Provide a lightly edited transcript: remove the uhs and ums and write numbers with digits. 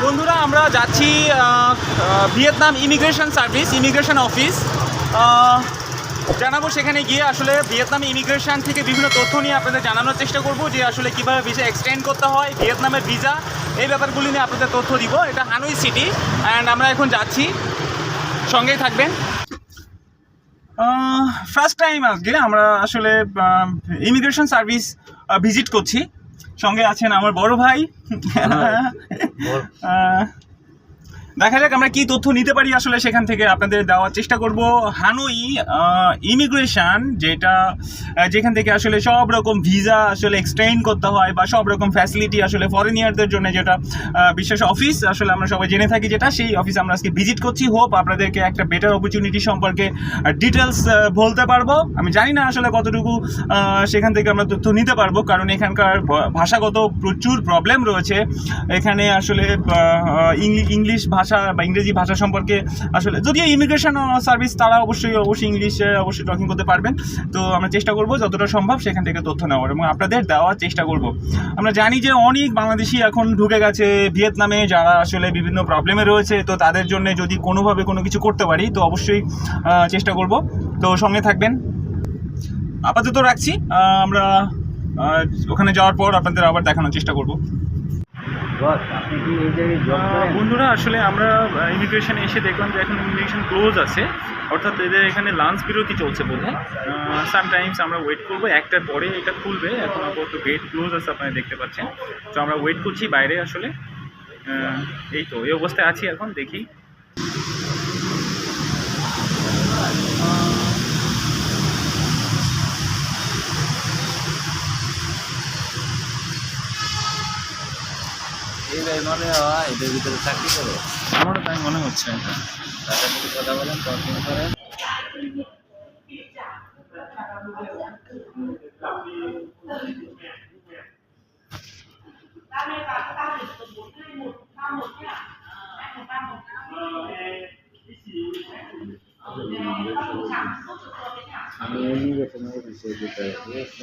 বন্ধুরা আমরা যাচ্ছি Vietnam immigration service, immigration office জানাবো। সেখানে গিয়ে আসলে ভিয়েতনাম ইমিগ্রেশন থেকে বিভিন্ন তথ্য নিয়ে আপনাদের জানানোর চেষ্টা করব যে আসলে কীভাবে ভিসা এক্সটেন্ড করতে হয়, ভিয়েতনামের ভিসা, এই ব্যাপারগুলি নিয়ে আপনাদের তথ্য দিব। এটা হানই সিটি অ্যান্ড আমরা এখন যাচ্ছি, সঙ্গেই থাকবেন। ফার্স্ট টাইম আজকে আমরা আসলে ইমিগ্রেশন সার্ভিস ভিজিট করছি। সঙ্গে আছেন আমার বড় ভাই। দেখা যাক আমরা কি তথ্য নিতে পারি আসলে সেখান থেকে আপনাদের দেওয়ার চেষ্টা করব। হানই ইমিগ্রেশন যেখান থেকে আসলে সব রকম ভিসা আসলে এক্সটেন্ড করতে হয় বা সব রকম ফ্যাসিলিটি আসলে ফরেনিয়ারদের জন্য যেটা বিশেষ অফিস আসলে আমরা সবাই জেনে থাকি, যেটা সেই অফিস আমরা আজকে ভিজিট করছি। হোপ আপনাদেরকে একটা বেটার অপরচুনিটি সম্পর্কে ডিটেলস বলতে পারবো। আমি জানি না আসলে কতটুকু সেখান থেকে আমরা তথ্য নিতে পারবো, কারণ এখানকার ভাষাগত প্রচুর প্রবলেম রয়েছে। এখানে আসলে ইংলিশ ভাষা বা ইংরেজি ভাষা সম্পর্কে আসলে, যদিও ইমিগ্রেশন সার্ভিস তারা অবশ্যই ইংলিশে অবশ্যই টকিং করতে পারবেন। তো আমরা চেষ্টা করব যতটা সম্ভব সেখান থেকে তথ্য নেওয়ার এবং আপনাদের দেওয়ার চেষ্টা করব। আমরা জানি যে অনেক বাংলাদেশি এখন ঢুকে গেছে ভিয়েতনামে, যারা আসলে বিভিন্ন প্রবলেমে রয়েছে। তো তাদের জন্য যদি কোনোভাবে কোনো কিছু করতে পারি তো অবশ্যই চেষ্টা করব। তো সঙ্গে থাকবেন। আপাতত রাখছি, আমরা ওখানে যাওয়ার পর আপনাদের আবার দেখানোর চেষ্টা করব। বন্ধুরা আসলে আমরা ইমিগ্রেশনে এসে দেখলাম যে এখন ইমিগ্রেশন ক্লোজ আছে, অর্থাৎ এদের এখানে লাঞ্চ বিরতি চলছে বোধ হয়। সামটাইমস আমরা ওয়েট করবো, একটার পরে এটা খুলবে। এখন আপাতত গেট ক্লোজ আছে, আপনারা দেখতে পাচ্ছেন। তো আমরা ওয়েট করছি বাইরে আসলে। এই তো এই অবস্থায় আছি এখন, দেখি। মনে হয় এদের ভিতরে চাকরি করে, আমারও তাই মনে হচ্ছে। তাদের সাথে কথা বলেন, টকিং করেন। আমি ইমিগ্রেশনের বিষয়ে যেটা বলছি